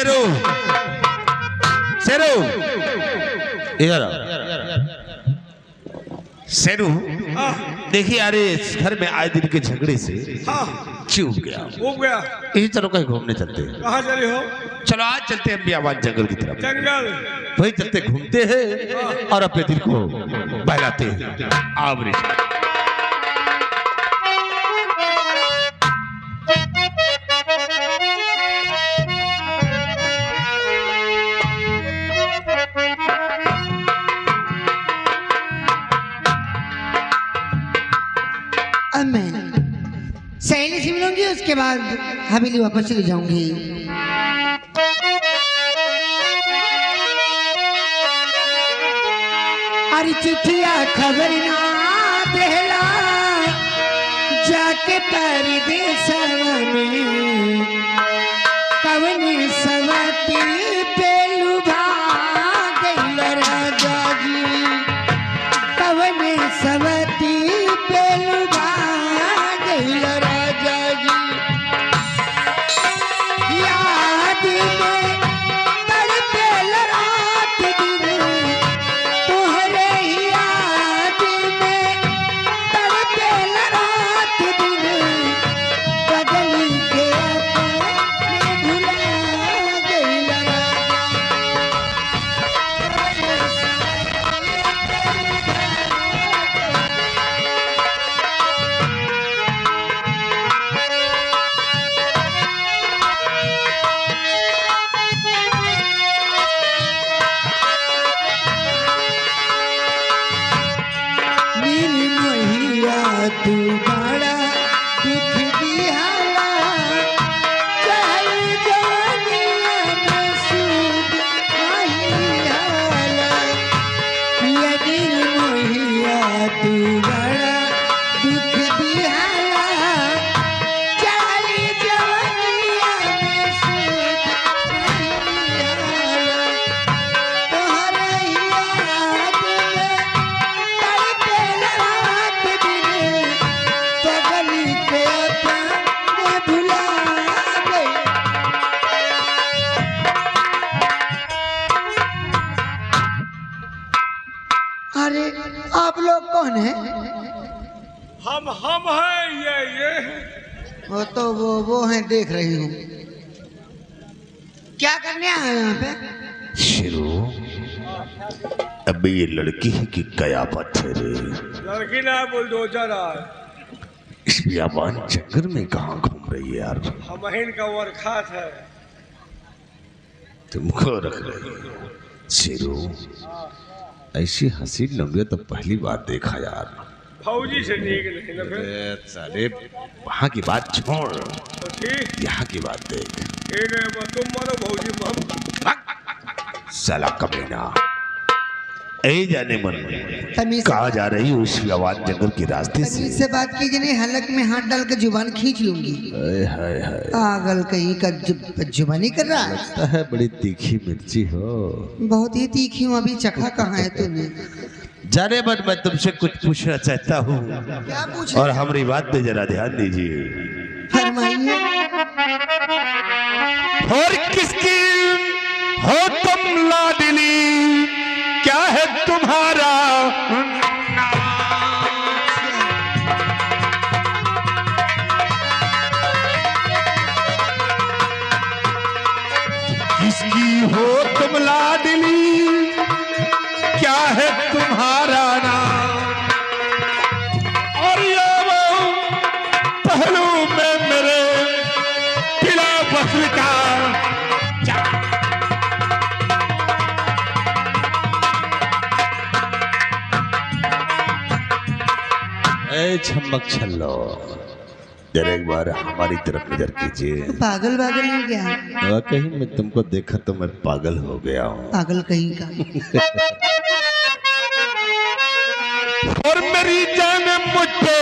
शेरू शेरू इधर शेरू देखिए अरे इस घर में आए दिन के झगड़े से चूक गया यही चलो कहीं घूमने चलते हैं। कहाँ चले हो? चलो आज चलते हैं बियाबान जंगल की तरफ। जंगल वही चलते घूमते हैं और अपने दिल को बहलाते हैं। आवरी अब मैं सहेली से मिलूंगी, उसके बाद हवेली वापस चली जाऊंगी। अरे चिट्ठिया खबर ना देला जाके परदेस में कवनी सवती पे लुभा गइल राजा जी, कवनी सवती पे लुभा गइल राजा जी। याद में तड़पेल रात दिन तोहरे याद में तड़पेल रात दिन, बदली के अपने भुला गइल तू बड़ा दुख दिहाला, चल जानिया में सूद नहीं हाला। यदि मोहिया तू बड़ा दुख दिहाला, चल जानिया में सूद नहीं हाला। तोहरा याद में तड़पेल रात दिन, बदली के अपने भुला गए। अरे आप लोग कौन हैं? हम हैं ये वो तो वो हैं, देख रही हूँ। क्या करने आए हैं यहाँ पे? शेरू अब ये लड़की है कि कयामत है रे। लड़की ना बुलडोजर है। इस बियाबान जंगल में कहाँ घूम रही है यार? हमहिन का वर्खात है। तुमको रख रही है शेरू। ऐसी हंसी लंबी तो पहली बार देखा यार। फौजी से नीक नहीं ना फिर। साले वहाँ की बात छोड़, तो ठीक यहाँ की बात देख। तुम मानो फौजी हम। साला कमीना ऐ जाने मन तमीज कहाँ जा रही हो इस बियाबान जंगल के रास्ते से? से बात कीजिए, नहीं हलक में हाथ डाल कर जुबान खींच लूंगी। हाय हाय पागल कहीं का जुबानी कर रहा है। लगता है बड़ी तीखी मिर्ची हो। बहुत ही तीखी हूँ। अभी चखा कहाँ है तूने? जाने मन मैं तुमसे कुछ पूछना चाहता हूँ क्या पूछ और हमारी बात पे जरा ध्यान दीजिए। फरमाइए। और किसकी हो तुम लाडली, क्या है तुम्हारा किसकी हो तुम लाडली, क्या है तुम्हारा नाम? और ये वो पहलू में मेरे पिला फसल का छमक छल्लो, जरा एक बार हमारी तरफ नजर कीजिए। पागल पागल हो गया? वाकई मैं तुमको देखा तो मैं पागल हो गया हूँ। पागल कहीं का। और मेरी जान मुझ पे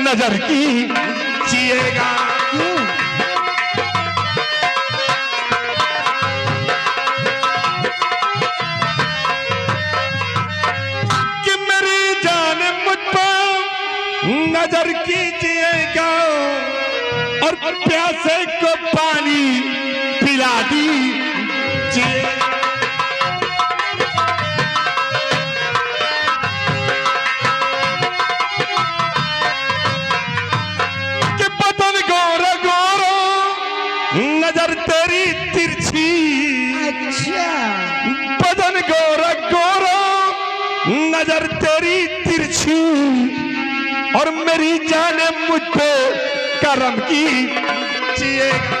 नजर कीजिएगा। कि मेरी जान मुझ पे नजर कीजिएगा और प्यासे को पानी पिला दी जाने मुझ पे करम की जिएगा।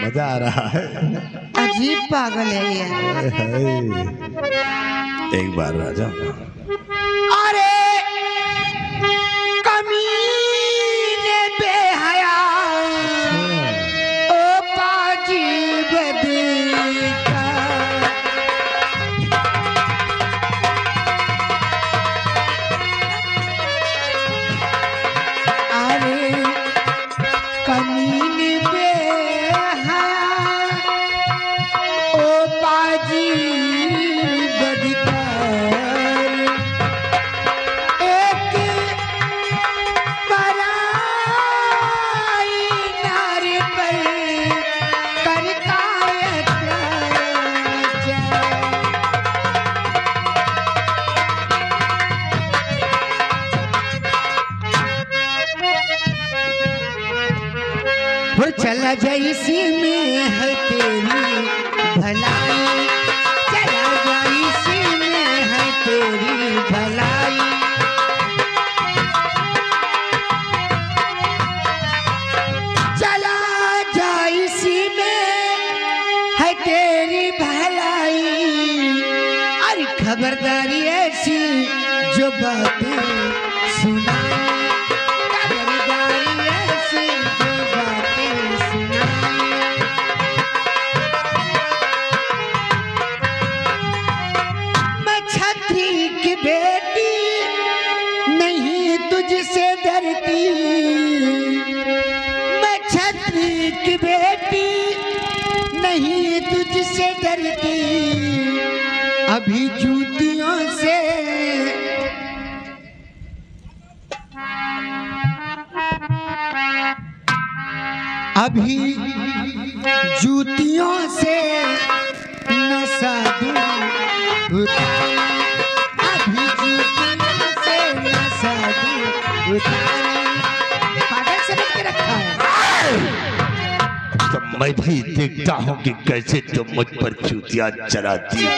मजा आ रहा है। अजीब पागल है ये। एक बार राजा। अरे कमीने बेहया ओ पाजी बदका। अरे कमीने बेहया ओ पाजी बदका। चला जाए इसी में है तेरी भलाई, चला जाए इसी में है तेरी भलाई। चला जाए इसी में है तेरी भलाई। अरे खबरदारी ऐसी जो बातें सुनाई, खबरदारी ऐसी जो बातें सुनाई। मैं छत्री की बेटी नहीं तुझसे डरती, मैं छत्री की बेटी नहीं तुझसे डरती। अभी जूतियों से अभी जूतियों से नशा दूं उतारी, अभी जूतियों से नशा दूं उतारी। पागल समझ के रखा है। तो मैं भी देखता हूँ कि कैसे तुम मुझ पर चूतियां चलाती है।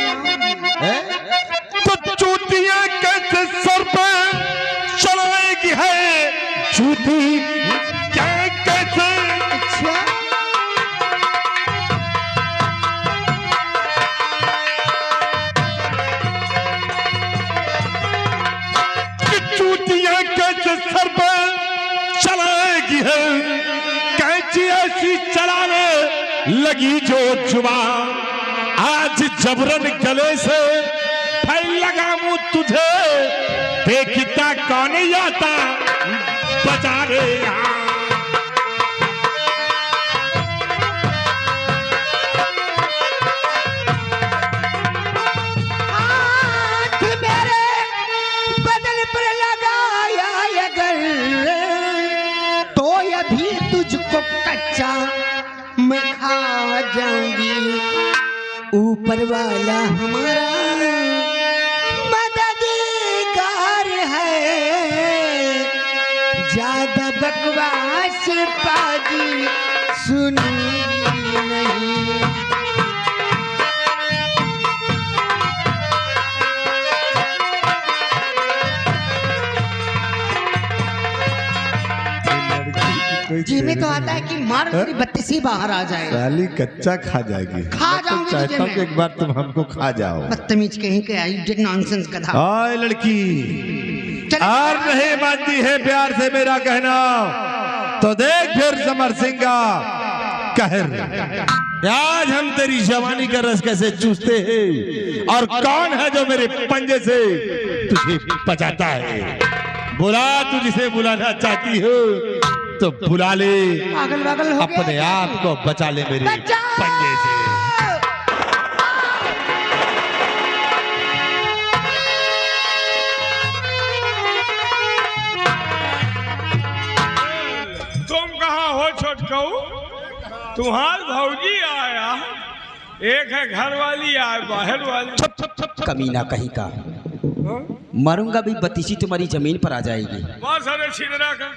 तो चूतियां कैसे सर पर चलाएगी है चूती क्या कैसे। चूतियां कैसे सर पर चलाएगी है, कैची ऐसी चलाने लगी जो जुबान। आज जबरन गले से फैल लगा मुझ तुझे, देखता कौन आता बचा रे। हाथ मेरे बदन पर लगाया अगर, तो अभी तुझको कच्चा मैं खा जाऊंगी। ऊपर वाला हमारा मददगार है, ज्यादा बकवास पाजी सुनूंगी नहीं। जी में तो आता है कि मार मेरी बत्तीसी बाहर आ जाए। साली कच्चा खा जाएगी। खा जाऊंगी तुझे चाहता हूँ कि एक बार तुम हमको खा जाओ। बदतमीज कहीं के आई डिड नॉनसेंस गधा। हाय लड़की, और नहीं मानती है प्यार से मेरा कहना, तो देख फिर समर सिंह का कहर। आज हम तेरी जवानी का रस कैसे चूसते हैं, और कौन है जो मेरे पंजे से तुझे बचाता है। बुला, तू जिसे बुलाना चाहती हो तो बुला ले, पागल पागल हो गया। अपने आप को बचा ले मेरे पंजे से। तुम कहाँ हो छोटकऊ? तुम्हार भौजी आया, एक है घर वाली आए बाहर वाली। कमीना कहीं का, मरूंगा भी बत्तीसी तुम्हारी जमीन पर आ जाएगी। बहुत सारे छिदरा का।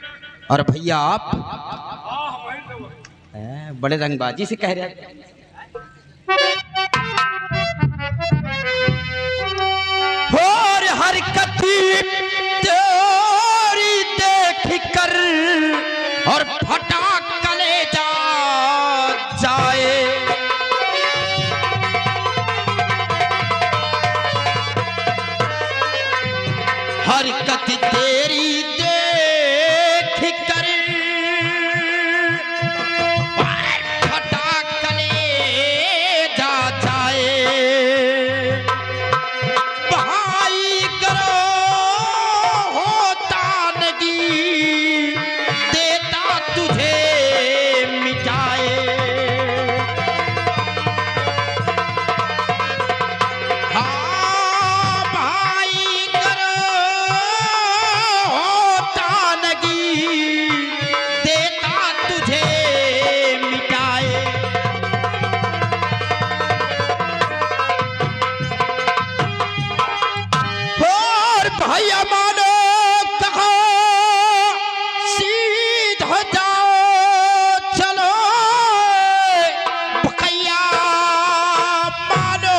और भैया आप बड़े रंगबाजी से कह रहे हैं। हरकत तेरी देख कर फटा कलेजा जाए। भाई करो होता नगी देता तुझे मिटाए। हाँ भाई करो होता नगी देता तुझे मिटाए। और भैया मानो कहो सीधा जाओ चलो भैया मानो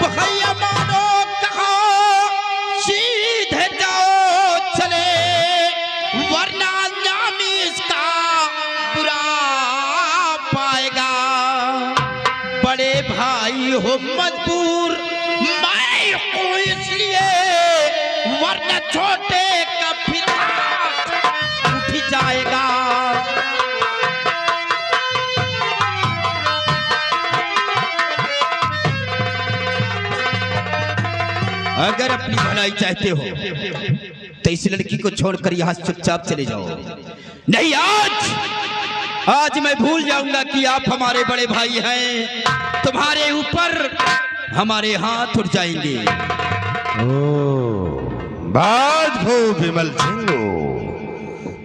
भैया मानो कहो सीधे जाओ चले वरना नाम इसका बुरा पाएगा। बड़े भाई हो मजबूर मैं हूँ इसलिए वरना छोटे का फिर उठ जाएगा। अगर अपनी भलाई चाहते हो तो इस लड़की को छोड़कर यहाँ से चुपचाप चले जाओ। नहीं आज मैं भूल जाऊंगा कि आप हमारे बड़े भाई हैं। तुम्हारे ऊपर हमारे हाथ उठ जाएंगे। बात हो विमल सिंह।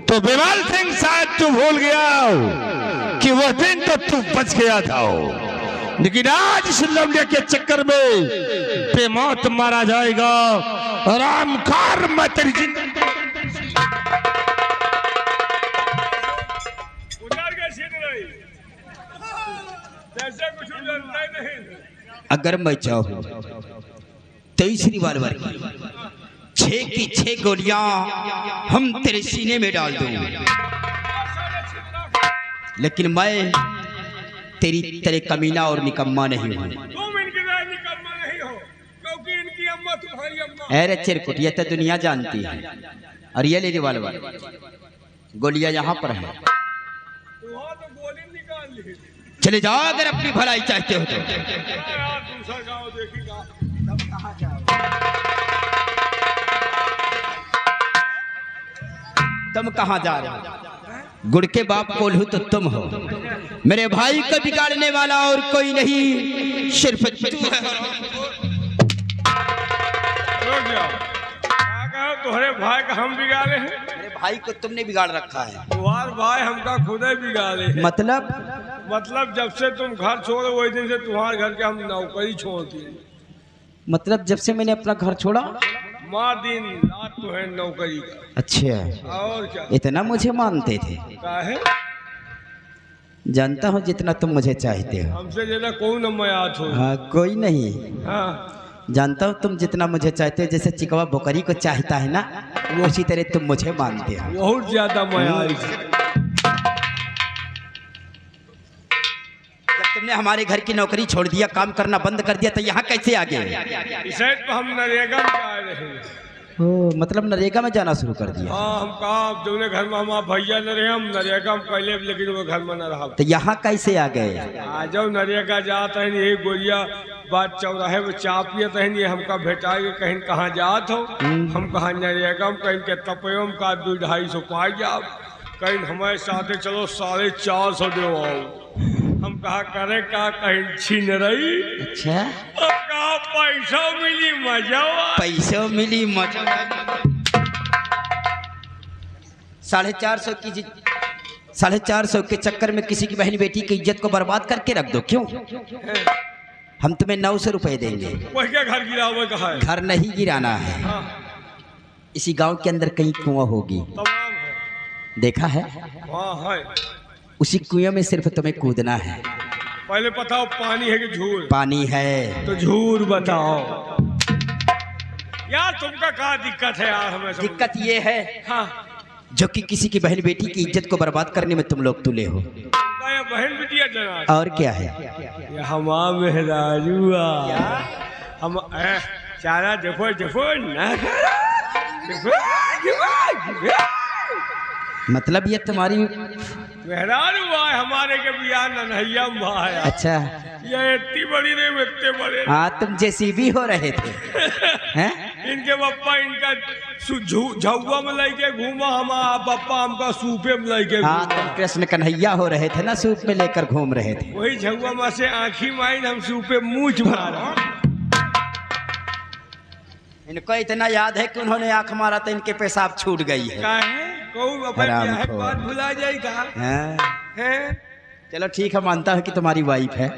तो विमल सिंह शायद तू भूल गया कि वह दिन तो तू बच गया था, लेकिन आज इस लौंडे के चक्कर में बेमौत मारा जाएगा। रामकार मैं तेरी जिंदगी उधर के सीन रही जैसे कुछ जानता ही नहीं। अगर मैं चाहूं तो इस रिवॉल्वर की 6 की 6 गोलियां हम तेरे सीने में डाल दूं, लेकिन मैं तेरी तेरे कमीना और निकम्मा नहीं हूं। तुम इनकी राय निकम्मा नहीं हो क्योंकि इनकी अम्मा तुम्हारी अम्मा। अरे चिरकुट ये तो दुनिया जानती है। और ये ले रिवॉल्वर, गोलियां यहाँ पर है। वहाँ तो गोली निकाल ली। चले जाओ अगर अपनी भलाई चाहते हो तो। यार दूसरा गाँव देखेगा तब कहाँ जाओ। तुम कहाँ जा रहे हो? गुड़ के बाप कोल्हू तो तुम हो। मेरे भाई को बिगाड़ने वाला और कोई नहीं, सिर्फ तू है। रुक जाओ, क्या कहो तुम्हारे भाई का हम बिगाड़े हैं? मेरे भाई को तुमने बिगाड़ रखा है। तुम्हारे भाई हमका खुद ही बिगाड़े हैं। मतलब जब से तुम घर छोड़ो वही दिन से तुम्हारे घर के हम नौकरी छोड़ दिए। मतलब जब से मैंने अपना घर छोड़ा माँ दिन रात तो है नौकरी का। अच्छा, और क्या इतना मुझे मानते थे? काहे? जानता हूँ जितना तुम मुझे चाहते हो। हमसे ज्यादा कौन याद हो? हाँ कोई नहीं। हाँ जानता हूँ तुम जितना मुझे चाहते हो, जैसे चिकवा बकरी को चाहता है ना, उसी तरह तुम मुझे मानते हो। बहुत ज्यादा माया। जब तुमने हमारे घर की नौकरी छोड़ दिया, काम करना बंद कर दिया, तो यहाँ कैसे आ गए? इसे तो हम नरेगा में आए रहे। ओ, मतलब नरेगा में जाना शुरू कर दिया। हाँ हम कहा तुमने घर में हमारा भैया न रहे, हम नरेगा में पहले, लेकिन वो घर में न रहा। तो यहाँ कैसे आ गए? आ जाओ नरेगा जाता है यही गोलिया बात चौराहे में चा पियत है, ये हमका भेटाएगा कहीं कहाँ जात हो। हम कहा नरेगा में कहीं के तपयों का 200-250 पाई जाओ, कहीं हमारे साथ चलो 450 दो आओ। हम कहा करे का कहीं छीन रही। अच्छा, कहा पैसा मिली मजा, पैसा मिली मजा। 450 के चक्कर में किसी की बहन बेटी की इज्जत को बर्बाद करके रख दो। क्यों? हम तुम्हें 900 रुपए देंगे। वही क्या घर गिरा हुआ कहा है? घर नहीं गिराना है। हाँ। इसी गांव के अंदर कहीं कुआं होगी, तमाम है। देखा है? हाँ है। उसी कुएं में सिर्फ तुम्हें कूदना है। पहले बताओ पानी है कि झूर? पानी है। तो झूर बताओ यार, तुमका क्या दिक्कत है यार? हमें दिक्कत ये है हाँ जो कि किसी की बहन बेटी की इज्जत को बर्बाद करने में तुम लोग तुले हो। ये बहन बिटिया जना और क्या है? ये हमा मेहराजुआ हम चारा जफो जफो ना मतलब ये तुम्हारी मेहरारू हुआ है हमारे के बिया नन्हैया माया। अच्छा, ये इतनी बड़ी नहीं इतने बड़े। हाँ तुम जेसीबी हो रहे थे हैं? इनके पप्पा इनका झुआ में लेके घूमा, हमारा पप्पा हमका सूपे में लेके हाँ तुम कृष्ण कन्हैया हो रहे थे ना, सूप में लेकर घूम रहे थे। वही झुआ में से आँखी माइन हम सूपे मूछ मारा। इनको इतना याद है कि उन्होंने आंख मारा तो इनके पेशाब छूट गई है। बात भुला जाएगा। हैं? चलो ठीक है, मानता हूँ कि तुम्हारी वाइफ है।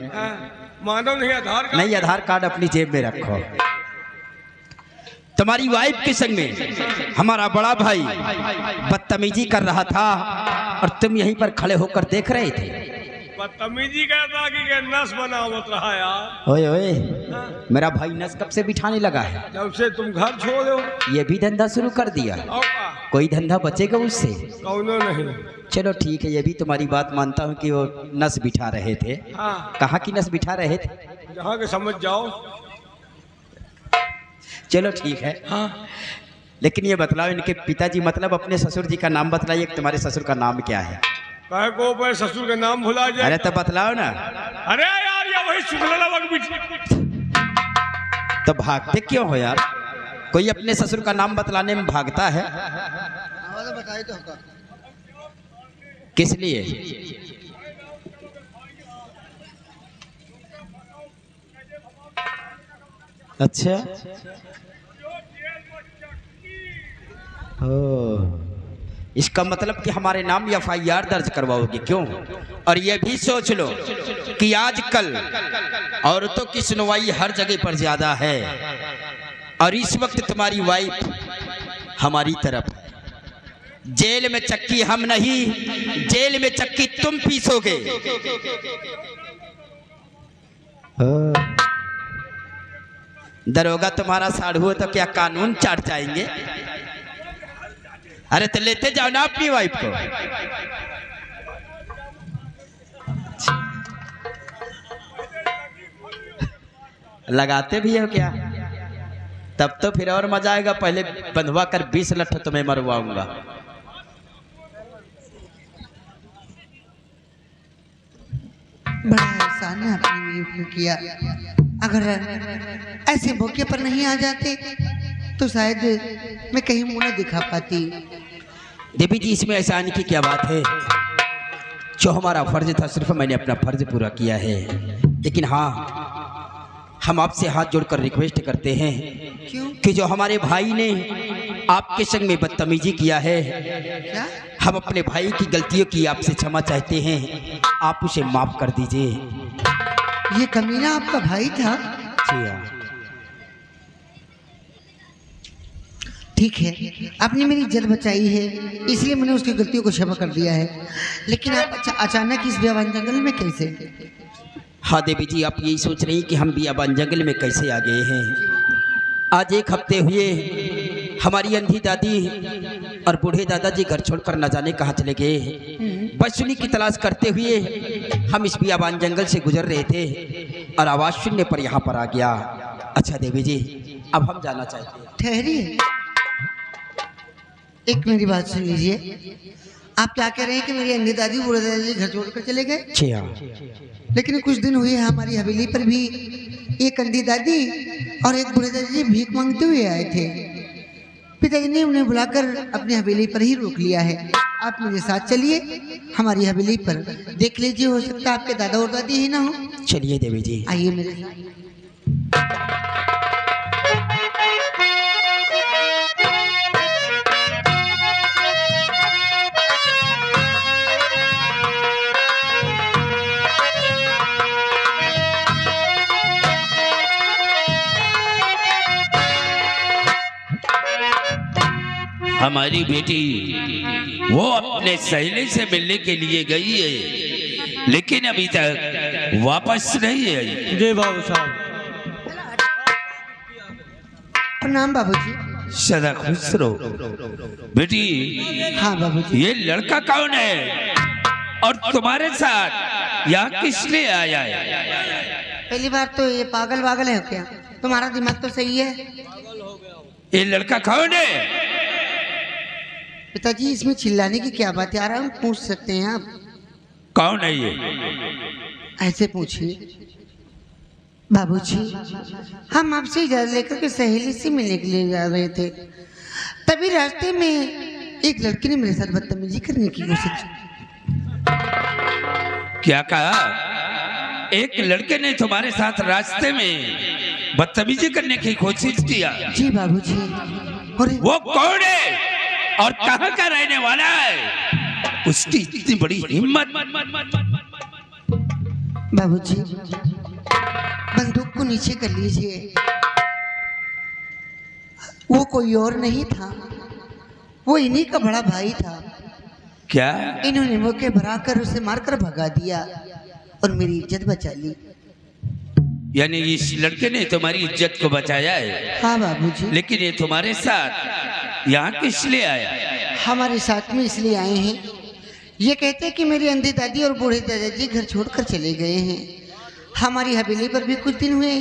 मानो नहीं आधार कार्ड? नहीं, आधार कार्ड अपनी जेब में रखो। तुम्हारी वाइफ के संग में हमारा बड़ा भाई बदतमीजी कर रहा था और तुम यहीं पर खड़े होकर देख रहे थे। बदतमीजी करता कि नस बनावत रहा यार। ओए ओए, मेरा भाई नस कब से बिठाने लगा है? जब से तुम घर छोड़ो। ये भी धंधा शुरू कर दिया। कोई धंधा बचेगा उससे? कौनो नहीं। चलो ठीक है, ये भी तुम्हारी बात मानता हूँ कि वो नस बिठा रहे थे। हाँ। कहाँ की नस बिठा रहे थे? जहाँ के समझ जाओ। चलो ठीक है। हाँ। लेकिन ये बतलाओ, इनके पिताजी मतलब अपने ससुर जी का नाम बतलाइए, तुम्हारे ससुर का नाम क्या है? कहे को पर ससुर का नाम भुला जाए। अरे तो बतलाओ ना। अरे यार ये वही शुक्ला तो भागते क्यों हो यार? कोई अपने ससुर का नाम बतलाने में भागता है? किस लिए? अच्छा, ओ, इसका मतलब कि हमारे नाम FIR दर्ज करवाओगे क्यों? और ये भी सोच लो कि आजकल औरतों की सुनवाई हर जगह पर ज्यादा है और इस वक्त तुम्हारी वाइफ हमारी तरफ। जेल में चक्की हम नहीं, जेल में चक्की तुम पीसोगे। दरोगा तुम्हारा साढ़ू हो तो क्या कानून चाट जाएंगे? अरे तो लेते जाओ ना अपनी वाइफ को। लगाते भी हो क्या? तब तो फिर और मजा आएगा। पहले बंधवा कर 20 लठ तुम्हें मरवाऊंगा। बड़ा एहसान है आपने मेरे ऊपर किया। अगर ऐसे मौके पर नहीं आ जाते तो शायद मैं कहीं मुंह न दिखा पाती। देवी जी, इसमें एहसान की क्या बात है? जो हमारा फर्ज था सिर्फ मैंने अपना फर्ज पूरा किया है। लेकिन हाँ, हम आपसे हाथ जोड़कर रिक्वेस्ट करते हैं क्यों? कि जो हमारे भाई ने आपके संग में बदतमीजी किया है, क्या? हम अपने भाई की गलतियों की आपसे क्षमा चाहते हैं, आप उसे माफ कर दीजिए। ये कमीना आपका भाई था? जी हाँ। ठीक है, आपने मेरी इज्जत बचाई है, इसलिए मैंने उसकी गलतियों को क्षमा कर दिया है। लेकिन आप अचानक इस बियाबान जंगल में कैसे? हाँ देवी जी, आप यही सोच रही कि हम बियाबान जंगल में कैसे आ गए हैं? आज 1 हफ्ते हुए हमारी अंधी दादी और बूढ़े दादाजी घर छोड़कर न जाने कहाँ चले गए। बस उन्हीं की तलाश करते हुए हम इस बियाबान जंगल से गुजर रहे थे और आवाज़ सुनने पर यहाँ पर आ गया। अच्छा देवी जी, अब हम जाना चाहते हैं। ठहरिए, एक मेरी बात सुन लीजिए। आप क्या कह रहे हैं कि मेरी अंधी दादी बूढ़े दादाजी घर छोड़कर चले गए? जी हाँ। लेकिन कुछ दिन हुए हमारी हवेली पर भी एक अंधी दादी और एक बूढ़े दादाजी भीख मांगते हुए आए थे। पिताजी ने उन्हें बुलाकर अपनी हवेली पर ही रोक लिया है। आप मेरे साथ चलिए हमारी हवेली पर, देख लीजिए, हो सकता है आपके दादा और दादी ही ना हो। चलिए देवी जी, आइए मेरे साथ। हमारी बेटी वो अपने सहेली से मिलने के लिए गई है, लेकिन अभी तक वापस नहीं आई। जय बाबू साहब। प्रणाम बाबूजी। सदा खुश रहो। बेटी हाँ बाबूजी। ये लड़का कौन है और तुम्हारे साथ यहाँ किस लिए आया है? पहली बार तो ये पागल वागल है क्या? तुम्हारा दिमाग तो सही है। ये लड़का कौन है? पिताजी इसमें चिल्लाने की क्या बात है? आराम पूछ सकते हैं आप। कौन है ये? ऐसे पूछिए बाबूजी। हम आपसे इजाजत लेकर के सहेली से मिलने के लिए जा रहे थे, तभी रास्ते में एक लड़की ने मेरे साथ बदतमीजी करने की कोशिश। क्या कहा? एक लड़के ने तुम्हारे साथ रास्ते में बदतमीजी करने की कोशिश किया? जी बाबूजी। और वो कौन है और कहाँ का रहने वाला है? उसकी इतनी बड़ी हिम्मत। बाबूजी बंदूक को नीचे कर लीजिए। वो कोई और नहीं था, वो इन्हीं का बड़ा भाई था। क्या? इन्होंने मौके भराकर उसे मारकर भगा दिया और मेरी इज्जत बचा ली। यानी इस लड़के ने तुम्हारी इज्जत को बचाया है? हाँ बाबूजी। लेकिन ये तुम्हारे साथ यहाँ किस लिए आया? हमारे साथ में इसलिए आए हैं, ये कहते हैं कि मेरी अंधी दादी और बूढ़े दादाजी घर छोड़कर चले गए हैं। हमारी हवेली पर भी कुछ दिन हुए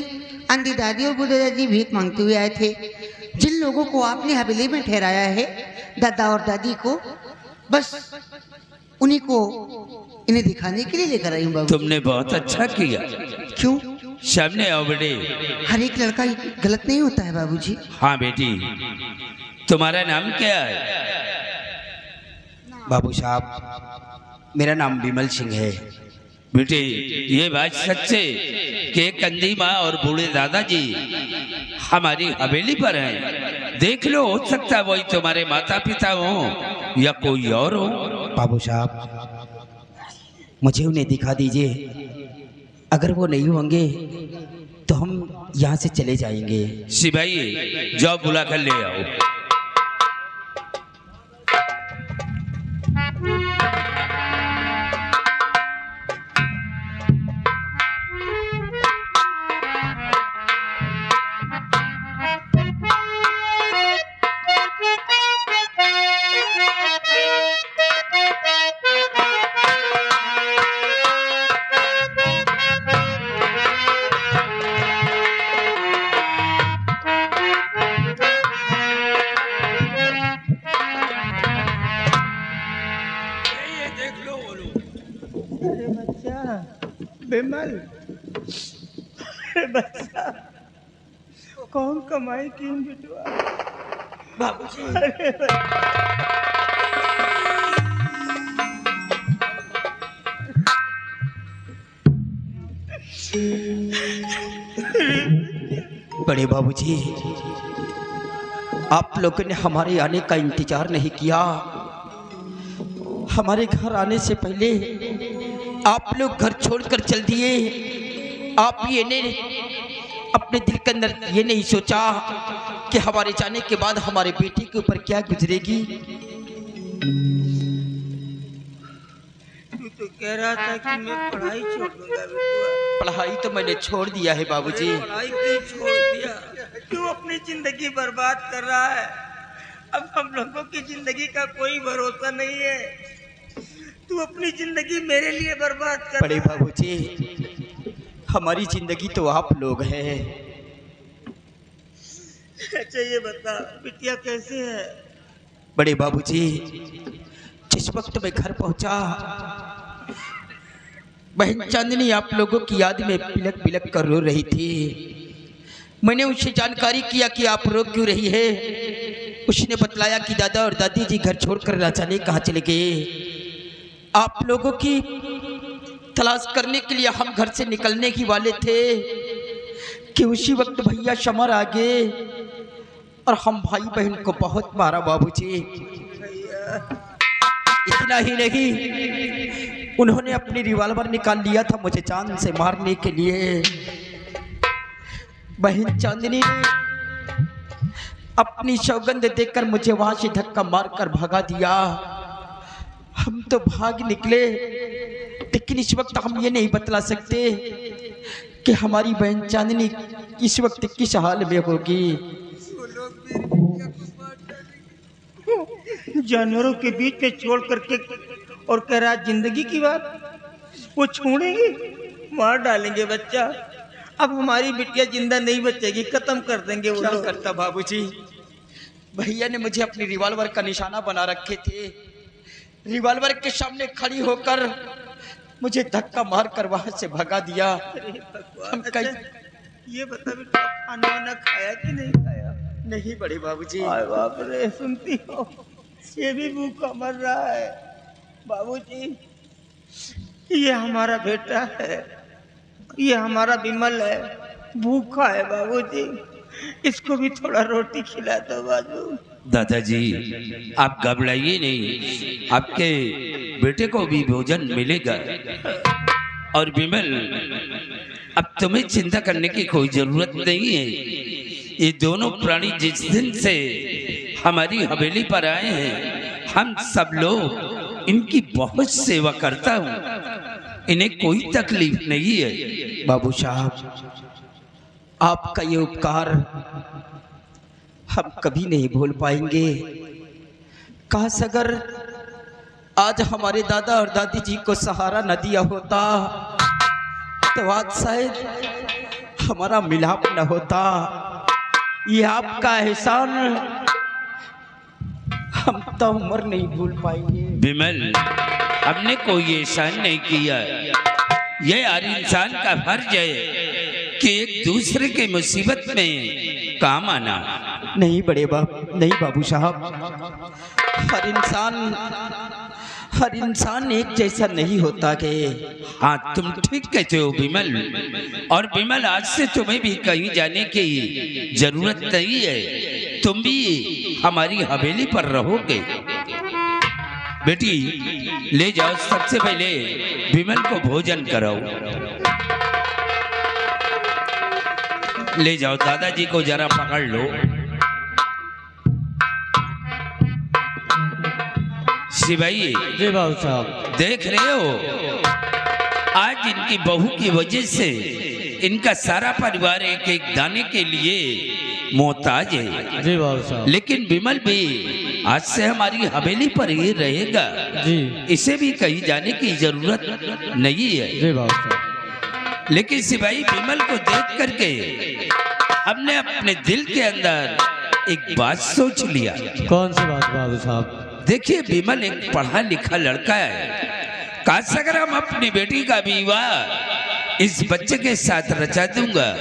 अंधी दादी और बूढ़े दादाजी भीख मांगते हुए आए थे। जिन लोगों को आपने हवेली में ठहराया है, दादा और दादी को, बस उन्हीं को इन्हें दिखाने के लिए लेकर आई हूँ बाबू। तुमने बहुत अच्छा किया। क्यों? सामने आओ बेटे। हर एक लड़का गलत नहीं होता है बाबूजी। हाँ बेटी, तुम्हारा नाम क्या है? बाबू साहब मेरा नाम विमल सिंह है। बेटे ये बात सच है कि एक अंधी माँ और बूढ़े दादाजी हमारी हवेली पर हैं। देख लो, हो सकता है वही तुम्हारे माता पिता हो या कोई और हो। बाबू साहब मुझे उन्हें दिखा दीजिए, अगर वो नहीं होंगे तो हम यहाँ से चले जाएंगे। सिपाही जाओ बुला कर ले आओ। विमल, बच्चा कौन कमाई की बिटुआ? बाबूजी बड़े बाबूजी, आप लोगों ने हमारे आने का इंतजार नहीं किया। हमारे घर आने से पहले आप लोग घर छोड़कर चल दिए। आप ये नहीं, अपने दिल के अंदर ये नहीं सोचा कि हमारे जाने के बाद हमारे बेटी के ऊपर क्या गुजरेगी। तू तो कह रहा था कि मैं पढ़ाई छोड़ दूंगा बेटुआ। पढ़ाई तो मैंने छोड़ दिया है बाबूजी। पढ़ाई क्यों छोड़ दिया? क्यों अपनी जिंदगी बर्बाद कर रहा है? अब हम लोगों की जिंदगी का कोई भरोसा नहीं है। तू अपनी जिंदगी मेरे लिए बर्बाद कर। बड़े बाबूजी, हमारी जिंदगी तो आप लोग हैं। अच्छा ये बता, बिटिया कैसे है? बड़े बाबूजी, जिस वक्त मैं घर पहुंचा, बहन चांदनी आप लोगों की याद में बिलक बिलक कर रो रही थी। मैंने उससे जानकारी किया कि आप रो क्यों रही है। उसने बतलाया कि दादा और दादी जी घर छोड़कर ना जाने कहाँ चले गए। आप लोगों की तलाश करने के लिए हम घर से निकलने ही वाले थे कि उसी वक्त भैया शमर आ गए और हम भाई बहन को बहुत मारा बाबूजी। इतना ही नहीं, उन्होंने अपनी रिवॉल्वर निकाल लिया था मुझे जान से मारने के लिए। बहन चांदनी ने अपनी सौगंध देकर मुझे वहां से धक्का मारकर भगा दिया। हम तो भाग निकले, लेकिन इस वक्त हम ये नहीं बतला सकते कि हमारी बहन चांदनी इस वक्त किस हाल में होगी। वो लोग मेरी बिटिया को जानवरों के बीच में छोड़ करके और कह रहा जिंदगी की बात, वो छोड़ेंगे, मार डालेंगे बच्चा। अब हमारी बिटिया जिंदा नहीं बचेगी, खत्म कर देंगे वो क्या लोग। करता बाबूजी, भैया ने मुझे अपनी रिवॉल्वर का निशाना बना रखे थे। रिवॉल्वर के सामने खड़ी होकर मुझे धक्का मार कर वहां से भगा दिया। अरे भगवान, हम कई- अच्छा, ये बता बेटा, खाना वाना खाया कि नहीं खाया? नहीं बड़े बाबूजी। अरे बाप रे, सुनती हो, ये भी भूखा मर रहा है। बाबूजी, ये हमारा बेटा है, ये हमारा विमल है, भूखा है बाबूजी, इसको भी थोड़ा रोटी खिला दो बाबू। दादाजी आप घबराइए नहीं, आपके बेटे को भी भोजन मिलेगा। और विमल, अब तुम्हें चिंता करने की कोई जरूरत नहीं है। ये दोनों प्राणी जिस दिन से हमारी हवेली पर आए हैं, हम सब लोग इनकी बहुत सेवा करता हूँ, इन्हें कोई तकलीफ नहीं है। बाबू साहब, आपका ये उपकार हम कभी नहीं भूल पाएंगे। काश अगर आज हमारे दादा और दादी जी को सहारा न दिया होता तो आज शायद हमारा मिलाप न होता। ये आपका एहसान हम तो उम्र नहीं भूल पाएंगे। विमल, हमने कोई एहसान नहीं किया। यह हर इंसान का फर्ज है कि एक दूसरे के मुसीबत में काम आना। नहीं नहीं बाबू साहब, हर इंसान एक जैसा नहीं होता के। हाँ, तुम ठीक कहते हो विमल। और विमल, आज से तुम्हें भी कहीं जाने की जरूरत नहीं है, तुम भी हमारी हवेली पर रहोगे। बेटी, ले जाओ, सबसे पहले विमल को भोजन कराओ। ले जाओ, दादाजी को जरा पकड़ लो। सिपाही जी बाबू साहब। देख रहे हो, आज इनकी बहू की वजह से इनका सारा परिवार एक एक दाने के लिए मोहताज है। जी बाबू साहब। लेकिन विमल भी आज से हमारी हवेली पर ही रहेगा। जी इसे भी कहीं जाने की जरूरत नहीं है। जी बाबू साहब। लेकिन सिपाही, विमल को देख करके हमने अपने दिल के अंदर एक बात सोच लिया। कौन सी बात बाबू साहब? देखिए, विमल एक पढ़ा लिखा लड़का है। काश अगर हम अपनी बेटी का विवाह इस बच्चे के साथ रचा दूंगा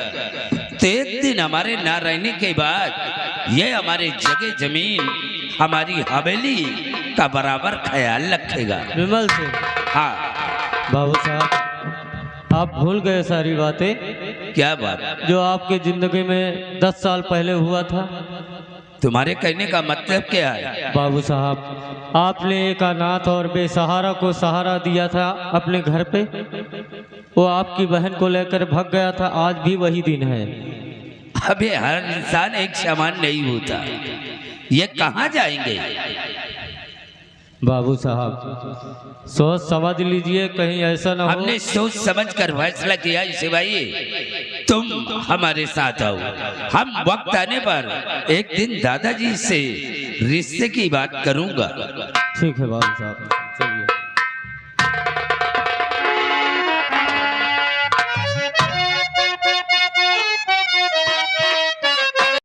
तो एक दिन हमारे ना रहने के बाद ये हमारे जगह जमीन, हमारी हवेली का बराबर ख्याल रखेगा। विमल सिंह। हाँ। बाबू साहब, आप भूल गए सारी बातें क्या बात? जो आपके जिंदगी में 10 साल पहले हुआ था। तुम्हारे कहने का मतलब क्या है? बाबू साहब, आपने एक अनाथ और बेसहारा को सहारा दिया था अपने घर पे। वो आपकी बहन को लेकर भाग गया था। आज भी वही दिन है। अबे, हर इंसान एक समान नहीं होता। ये कहाँ जाएंगे? बाबू साहब, सोच समझ लीजिए, कहीं ऐसा ना हो। हमने सोच समझ कर फैसला किया इसे भाई, तुम हमारे साथ आओ। हम वक्त आने पर एक दिन दादाजी से रिश्ते की बात करूंगा। ठीक है बाबू साहब।